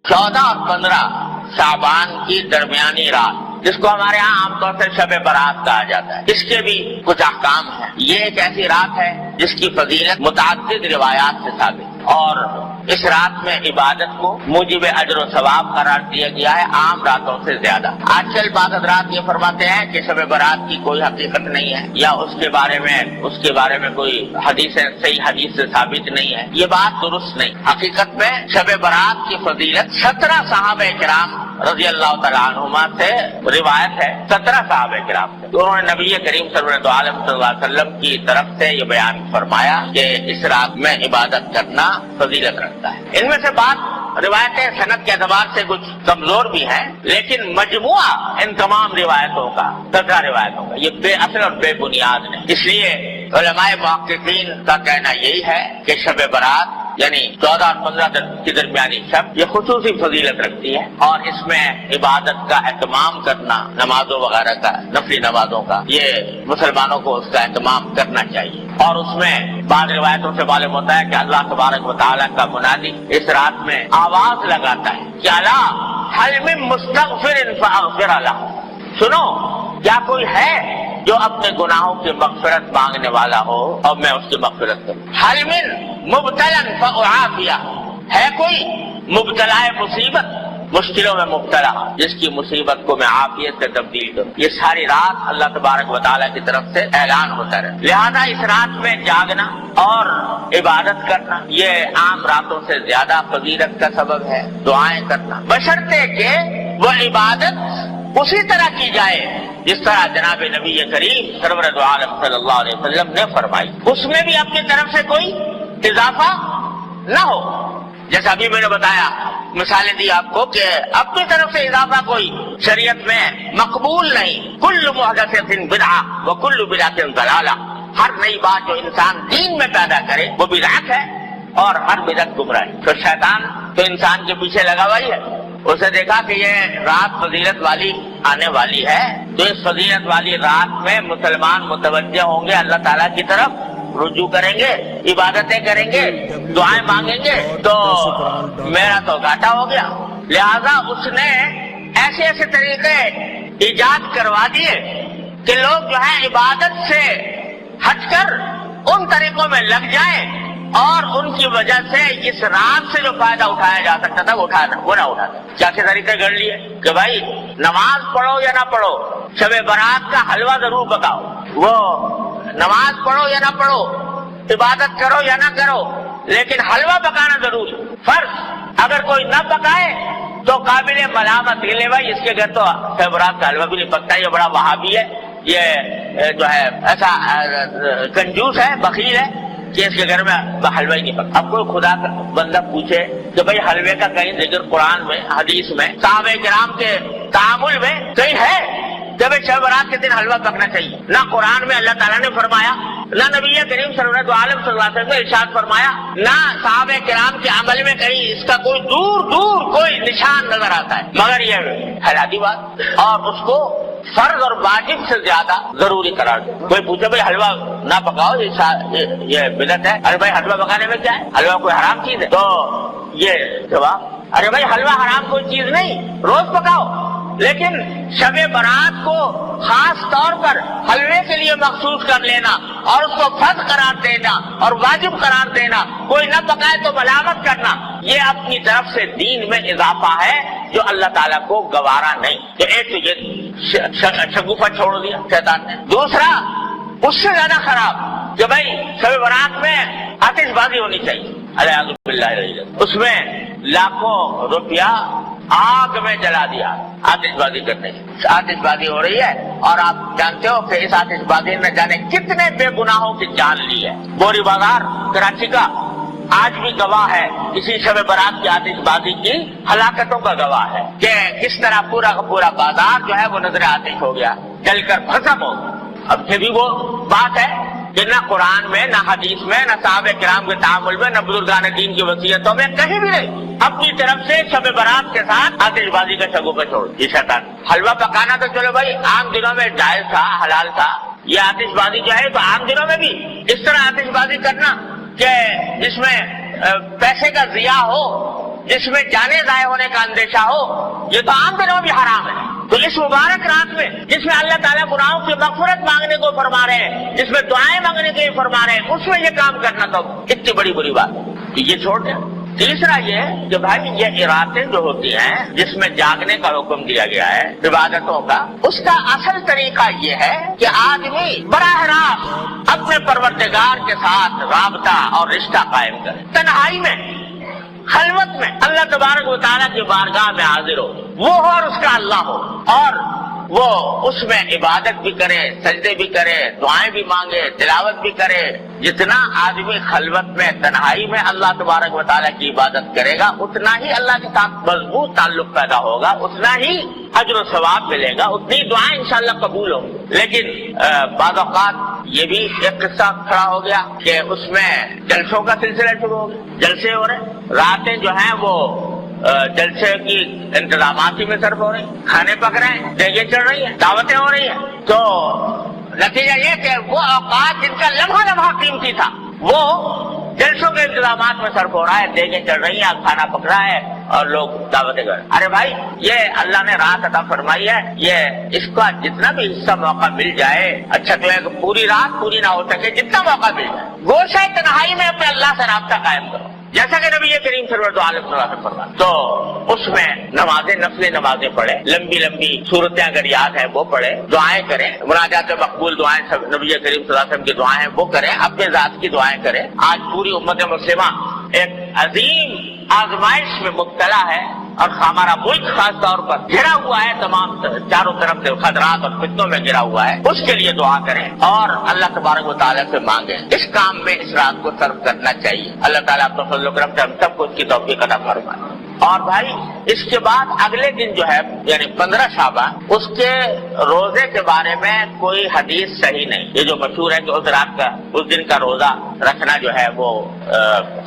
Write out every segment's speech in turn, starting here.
14 اور 15 شعبان کی درمیانی رات، جس کو ہمارے ہاں عام طور سے شب برات کہا جاتا ہے، اس کے بھی کچھ احکام ہیں۔ یہ ایک ایسی رات ہے جس کی فضیلت متعدد روایات سے ثابت، اور اس رات میں عبادت کو موجب اجر و ثواب قرار دیا گیا ہے عام راتوں سے زیادہ۔ آج کل بعض حضرات یہ فرماتے ہیں کہ شب برات کی کوئی حقیقت نہیں ہے، یا اس کے بارے میں کوئی صحیح حدیث سے ثابت نہیں ہے۔ یہ بات درست نہیں۔ حقیقت میں شب برات کی فضیلت 17 صحابہ کرام رضی اللہ تعالیٰ عنہما سے روایت ہے، 17 صحابہ کرام سے، انہوں نے نبی کریم صلی اللہ علیہ وسلم کی طرف سے یہ بیان فرمایا کہ اس رات میں عبادت کرنا فضیلت رکھتا ہے۔ ان میں سے بات روایتیں صنعت کے اعتبار سے کچھ کمزور بھی ہیں، لیکن مجموعہ ان تمام روایتوں کا 17 روایتوں کا یہ بے اصل اور بے بنیاد نہیں۔ اس لیے علماء محققین کا کہنا یہی ہے کہ شب برات یعنی 14 اور 15 کی درمیانی شب یہ خصوصی فضیلت رکھتی ہے، اور اس میں عبادت کا اہتمام کرنا، نمازوں وغیرہ کا، نفلی نمازوں کا، یہ مسلمانوں کو اس کا اہتمام کرنا چاہیے۔ اور اس میں بعض روایتوں سے معلوم ہوتا ہے کہ اللہ تبارک و تعالیٰ کا منادی اس رات میں آواز لگاتا ہے کہ الا حل من مستغفر فاغفر لہ، سنو کیا کوئی ہے جو اپنے گناہوں کی مغفرت مانگنے والا ہو اور میں اس کی مغفرت کروں۔ حل من مبتلا فاعافیہ، ہے کوئی مبتلا مصیبت، مشکلوں میں مبتلا، جس کی مصیبت کو میں عافیت سے تبدیل کروں۔ یہ ساری رات اللہ تبارک و تعالیٰ کی طرف سے اعلان ہوتا رہے، لہذا اس رات میں جاگنا اور عبادت کرنا یہ عام راتوں سے زیادہ فضیلت کا سبب ہے۔ دعائیں کرنا بشرطے کہ وہ عبادت اسی طرح کی جائے جس طرح جناب نبی کریم سرور دو عالم صلی اللہ علیہ وسلم نے فرمائی، اس میں بھی اپنی طرف سے کوئی اضافہ نہ ہو۔ جیسا ابھی میں نے بتایا، مثالیں دی آپ کو کہ اپنی طرف سے اضافہ کوئی شریعت میں مقبول نہیں۔ کل محدثۃ بدعہ وکل بدعۃ ضلالہ، ہر نئی بات جو انسان دین میں پیدا کرے وہ بدعت ہے، اور ہر بدعت گمراہی۔ تو شیطان تو انسان کے پیچھے لگا ہوا ہی ہے، اسے دیکھا کہ یہ رات فضیلت والی آنے والی ہے، تو اس فضیلت والی رات میں مسلمان متوجہ ہوں گے اللہ تعالیٰ کی طرف، رجوع کریں گے، عبادتیں کریں گے، دعائیں مانگیں گے، تو میرا تو گھاٹا ہو گیا۔ لہذا اس نے ایسے ایسے طریقے ایجاد کروا دیے کہ لوگ جو ہے عبادت سے ہٹ کر ان طریقوں میں لگ جائیں، اور ان کی وجہ سے اس رات سے جو فائدہ اٹھایا جا سکتا تھا وہ نہ اٹھاتا۔ کیا کے طریقے گڑ لیے کہ بھائی نماز پڑھو یا نہ پڑھو، شب برات کا حلوہ ضرور پکاؤ، وہ نماز پڑھو یا نہ پڑھو، عبادت کرو یا نہ کرو، لیکن حلوہ پکانا ضرور فرض۔ اگر کوئی نہ پکائے تو قابل ملامت، یہ بھائی اس کے گھر تو شب برات کا حلوہ بھی نہیں پکتا، یہ بڑا وہابی ہے، یہ جو ہے ایسا کنجوس ہے، بخیل ہے کہ اس کے گھر میں حلوہ ہی نہیں پکتا۔ اب کوئی خدا کا بندہ پوچھے کہ بھائی حلوے کا کہیں ذکر قرآن میں، حدیث میں، صحابہ کرام کے تعامل میں کہیں ہے کہ بھائی شب برات کے دن حلوہ پکنا چاہیے؟ نہ قرآن میں اللہ تعالیٰ نے فرمایا، نہ نبی کریم صلی اللہ علیہ وسلم نے ارشاد فرمایا، نہ صحابہ کرام کے عمل میں کہیں اس کا کوئی دور دور کوئی نشان نظر آتا ہے، مگر یہ حیراتی بات، اور اس کو فرض اور واجب سے زیادہ ضروری قرار دے۔ کوئی پوچھے بھائی حلوہ نہ پکاؤ، یہ بدعت ہے، ارے بھائی حلوہ پکانے میں کیا ہے، حلوہ کوئی حرام چیز ہے؟ تو یہ جواب، ارے بھائی حلوہ حرام کوئی چیز نہیں، روز پکاؤ، لیکن شب برات کو خاص طور پر حلوے کے لیے مخصوص کر لینا اور اس کو فرض قرار دینا اور واجب قرار دینا، کوئی نہ پکائے تو ملامت کرنا، یہ اپنی طرف سے دین میں اضافہ ہے جو اللہ تعالیٰ کو گوارا نہیں۔ تو ایک تو یہ شگوفہ چھوڑ دیا شیطان نے۔ دوسرا اس سے زیادہ خراب کہ بھائی شب برات میں آتش بازی ہونی چاہیے، اعوذ باللہ، اس میں لاکھوں روپیہ آگ میں جلا دیا آتش بازی کرنے سے۔ آتش بازی ہو رہی ہے اور آپ جانتے ہو کہ اس آتش بازی نے جانے کتنے بے گناہوں کی جان لی ہے۔ بوری بازار کراچی کا آج بھی گواہ ہے اسی شب برات کی آتش بازی کی ہلاکتوں کا گواہ ہے کہ کس طرح پورا کا پورا بازار جو ہے وہ نظر آتش ہو گیا، جل کر بھسم ہو گیا۔ اب پھر بھی وہ بات ہے کہ نہ قرآن میں، نہ حدیث میں، نہ صحابہ کرام کے تعامل میں، نہ بزرگان دین کی وصیتوں میں کہیں بھی نہیں اپنی طرف سے شب برات کے ساتھ آتش بازی کا شگوفہ چھوڑ یہ شیطان۔ حلوہ پکانا تو چلو بھائی عام دنوں میں جائز تھا، حلال تھا، یہ آتش بازی جو ہے تو عام دنوں میں بھی اس طرح آتش بازی کرنا کہ جس میں پیسے کا ضیاع ہو، جس میں جانے ضائع ہونے کا اندیشہ ہو، یہ تو عام دنوں بھی حرام ہے۔ تو اس مبارک رات میں جس میں اللہ تعالیٰ گناہوں کی مغفرت مانگنے کو فرما رہے ہیں، جس میں دعائیں مانگنے کے لیے فرما رہے ہیں، اس میں یہ کام کرنا تو اتنی بڑی بری بات ہے کہ یہ چھوڑ دیں۔ تیسرا یہ کہ بھائی یہ راتیں جو ہوتی ہیں جس میں جاگنے کا حکم دیا گیا ہے عبادتوں کا، اس کا اصل طریقہ یہ ہے کہ آدمی براہ راست اپنے پروردگار کے ساتھ رابطہ اور رشتہ قائم کرے، تنہائی میں، خلوت میں اللہ تبارک و تعالیٰ کی بارگاہ میں حاضر ہو، وہ ہو اور اس کا اللہ ہو، اور وہ اس میں عبادت بھی کرے، سجدے بھی کرے، دعائیں بھی مانگے، تلاوت بھی کرے۔ جتنا آدمی خلوت میں، تنہائی میں اللہ تبارک و تعالیٰ کی عبادت کرے گا، اتنا ہی اللہ کے ساتھ مضبوط تعلق پیدا ہوگا، اتنا ہی اجر و ثواب ملے گا، اتنی دعائیں انشاءاللہ قبول ہوں گی۔ لیکن بعض اوقات یہ بھی ایک قصہ کھڑا ہو گیا کہ اس میں جلسوں کا سلسلہ شروع ہو گیا، جلسے ہو رہے، راتیں جو ہیں وہ جلسے کی انتظامات ہی میں صرف ہو رہی ہیں، کھانے پک رہے ہیں، دیگیں چڑھ رہی ہیں، دعوتیں ہو رہی ہیں، تو نتیجہ یہ کہ وہ اوقات جن کا لمحہ لمحہ قیمتی تھا وہ جلسوں کے انتظامات میں صرف ہو رہا ہے، دیگیں چڑھ رہی ہیں، کھانا پک رہا ہے اور لوگ دعوتیں کر رہے ہیں۔ ارے بھائی، یہ اللہ نے رات عطا فرمائی ہے، یہ اس کا جتنا بھی حصہ موقع مل جائے، اچھا تو ہے کہ پوری رات پوری نہ ہو سکے، جتنا موقع مل جائے گوشہ تنہائی میں اپنے اللہ سے رابطہ قائم کرو، جیسا کہ نبی کریم سرور عالم صلی اللہ علیہ وسلم فرمایا۔ تو اس میں نمازیں، نفل نمازیں پڑھے، لمبی لمبی صورتیں اگر یاد ہیں وہ پڑھے، دعائیں کریں، مناجات مقبول دعائیں، سب نبی کریم صلی اللہ علیہ وسلم کی دعائیں ہیں وہ کریں، اپنے ذات کی دعائیں کریں۔ آج پوری امت مسلمہ ایک عظیم آزمائش میں مبتلا ہے، اور ہمارا ملک خاص طور پر گھرا ہوا ہے، تمام چاروں طرف سے خطرات اور فتنوں میں گھرا ہوا ہے۔ اس کے لیے دعا کریں اور اللہ تبارک و تعالیٰ سے مانگیں، اس کام میں اس رات کو صرف کرنا چاہیے۔ اللہ تعالیٰ اپنے فضل و کرم سے ہم سب کو اس کی توفیق عطا فرمائے۔ اور بھائی اس کے بعد اگلے دن جو ہے یعنی 15 شعبان، اس کے روزے کے بارے میں کوئی حدیث صحیح نہیں۔ یہ جو مشہور ہے کہ اس رات کا، اس دن کا روزہ رکھنا جو ہے وہ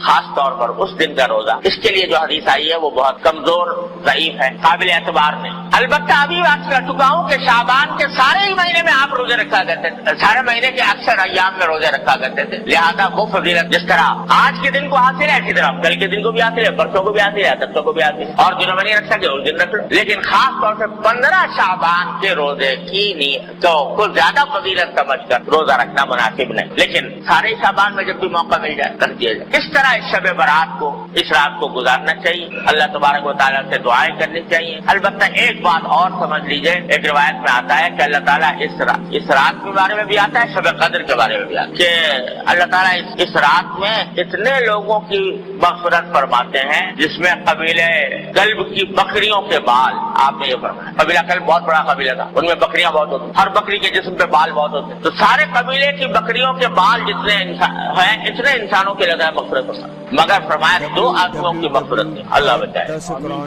خاص طور پر اس دن کا روزہ، اس کے لیے جو حدیث آئی ہے وہ بہت کمزور، ضعیف ہے، قابل اعتبار نہیں۔ البتہ ابھی بات کر چکا ہوں کہ شعبان کے سارے ہی مہینے میں آپ روزے رکھا کرتے تھے، سارے مہینے کے اکثر ایام میں روزے رکھا کرتے تھے، لہذا وہ فضیلت جس طرح آج کے دن کو حاصل ہے اسی طرح کل کے دن کو بھی حاصل ہے، پرسوں کو بھی حاصل ہے، ترسوں کو بھی حاصل ہے، اور جنہوں میں نہیں رکھ سکے اس دن رکھ لو۔ لیکن خاص طور سے 15 شعبان کے روزے کی نیت کو زیادہ فضیلت سمجھ کر روزہ رکھنا مناسب نہیں، لیکن سارے شعبان میں جب بھی موقع مل جائے کر دیا جائے۔ اس طرح اس شب برات کو، اس رات کو گزارنا چاہیے، اللہ تبارک و تعالیٰ سے دعائیں کرنی چاہیے۔ البتہ ایک بات اور سمجھ لیجئے، ایک روایت میں آتا ہے کہ اللہ تعالیٰ اس رات کے بارے میں بھی آتا ہے، شب قدر کے بارے میں بھی آتا ہے کہ اللہ تعالیٰ اس رات میں اتنے لوگوں کی مغفرت فرماتے ہیں جس میں قبیلے کلب کی بکریوں کے بال، آپ نے یہ فرمایا، قبیلہ کلب بہت بڑا قبیلہ تھا، ان میں بکریاں بہت ہوتی، ہر بکری کے جسم پہ بال بہت ہوتے، تو سارے قبیلے کی بکریوں کے بال جتنے ہیں اتنے انسانوں کے لگا مغفرت ہوتا، مگر فرمایا 2 آدمیوں کی مغفرت نہیں، اللہ بچائے۔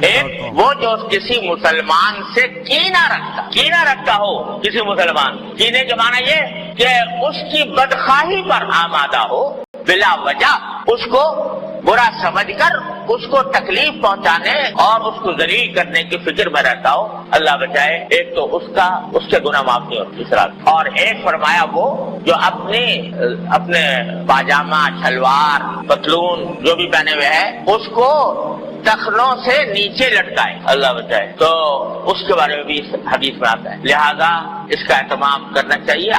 ایک وہ جو کسی مسلمان سے کینہ رکھتا ہو، کسی مسلمان، کینے کے معنی یہ کہ اس کی بدخواہی پر آمادہ ہو، بلا وجہ اس کو برا سمجھ کر اس کو تکلیف پہنچانے اور اس کو ذلیل کرنے کی فکر میں رہتا ہو، اللہ بچائے۔ ایک تو اس کے گناہ معاف نہیں ہوتے اس رات، اور ایک فرمایا وہ جو اپنے پاجامہ، شلوار، پتلون جو بھی پہنے ہوئے ہے اس کو ٹخنوں سے نیچے لٹکائے، اللہ بچائے، تو اس کے بارے میں بھی حدیث میں آتا ہے۔ لہذا اس کا اہتمام کرنا چاہیے،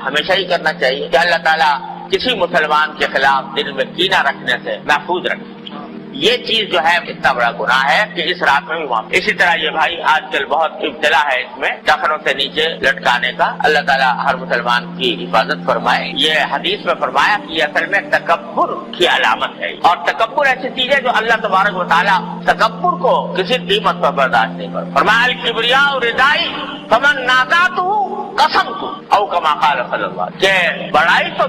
ہمیشہ ہی کرنا چاہیے کہ اللہ تعالیٰ کسی مسلمان کے خلاف دل میں کینہ رکھنے سے محفوظ رکھے۔ یہ چیز جو ہے اتنا بڑا گناہ ہے کہ اس رات میں بھی معاف۔ اسی طرح یہ بھائی آج کل بہت ابتلا ہے اس میں ٹخنوں سے نیچے لٹکانے کا، اللہ تعالیٰ ہر مسلمان کی حفاظت فرمائے۔ یہ حدیث میں فرمایا کہ یہ اصل میں تکبر کی علامت ہے، اور تکبر ایسی چیز ہے جو اللہ تبارک و تعالیٰ تکبر کو کسی قیمت پر برداشت نہیں کرتا۔ فرمایا الکبریاء ردائی فمن نازعتہ قسمت، او کما قال صلی اللہ علیہ وسلم، کہ بڑائی تو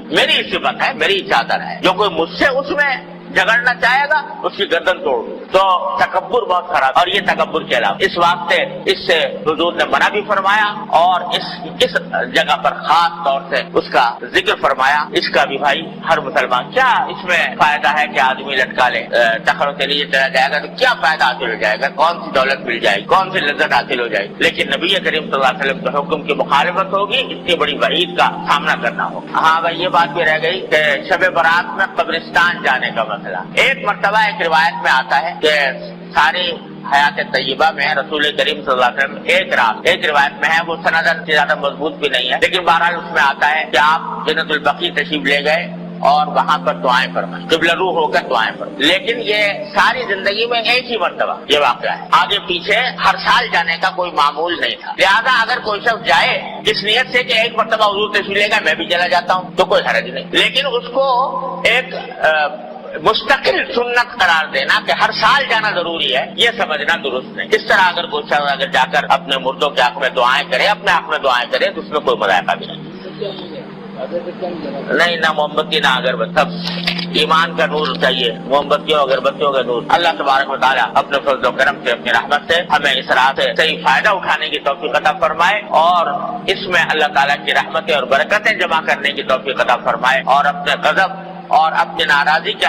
میری صفت ہے، میری چادر ہے، جو کوئی مجھ سے اس میں جھگڑنا چاہے گا اس کی گردن توڑ دو۔ تو تکبر بہت خراب، اور یہ تکبر کے علاوہ اس واسطے اس سے حضور نے منع بھی فرمایا، اور اس جگہ پر خاص طور سے اس کا ذکر فرمایا۔ اس کا بھی بھائی ہر مسلمان، کیا اس میں فائدہ ہے کہ آدمی لٹکا لے، ٹخنوں کے لیے چلا جائے گا تو کیا فائدہ حاصل ہو جائے گا، کون سی دولت مل جائے گی، کون سی لذت حاصل ہو جائے گی، لیکن نبی کریم صلی اللہ علیہ وسلم کے حکم کی مخالفت ہوگی، اتنی بڑی وعید کا سامنا کرنا ہوگا۔ ہاں بھائی یہ بات بھی رہ گئی کہ شب برات میں قبرستان جانے کا مسئلہ. ایک مرتبہ ایک روایت میں آتا ہے کہ ساری حیات طیبہ میں رسول کریم صلی اللہ علیہ وسلم ایک روایت میں ہے، وہ سندن سے زیادہ مضبوط بھی نہیں ہے، لیکن بہرحال اس میں آتا ہے کہ آپ جنت البقیع تشریف لے گئے اور وہاں پر دعائیں فرمائیں، قبلہ رو ہو کر دعائیں فرمائیں. لیکن یہ ساری زندگی میں ایک ہی مرتبہ یہ واقعہ ہے، آگے پیچھے ہر سال جانے کا کوئی معمول نہیں تھا. لہذا اگر کوئی شخص جائے اس نیت سے کہ ایک مرتبہ حضور تشریف لے گا میں بھی چلا جاتا ہوں تو کوئی حرج نہیں، لیکن اس کو ایک مستقل سنت قرار دینا کہ ہر سال جانا ضروری ہے، یہ سمجھنا درست نہیں. اس طرح اگر کوئی شخص اگر جا کر اپنے مردوں کے حق میں دعائیں کرے، اپنے حق میں دعائیں کرے تو اس میں کوئی مذائقہ بھی نہیں. نہیں، نہ موم بتی نہ اگربتی، سب ایمان کا نور چاہیے، موم بتیوں اگربتیوں کا نور. اللہ تبارک و تعالیٰ اپنے فضل و کرم سے، اپنی رحمت سے ہمیں اس راہ سے صحیح فائدہ اٹھانے کی توفیق عطا فرمائے، اور اس میں اللہ تعالیٰ کی رحمتیں اور برکتیں جمع کرنے کی توفیق عطا فرمائے، اور اپنے غضب اور اپنی ناراضی کے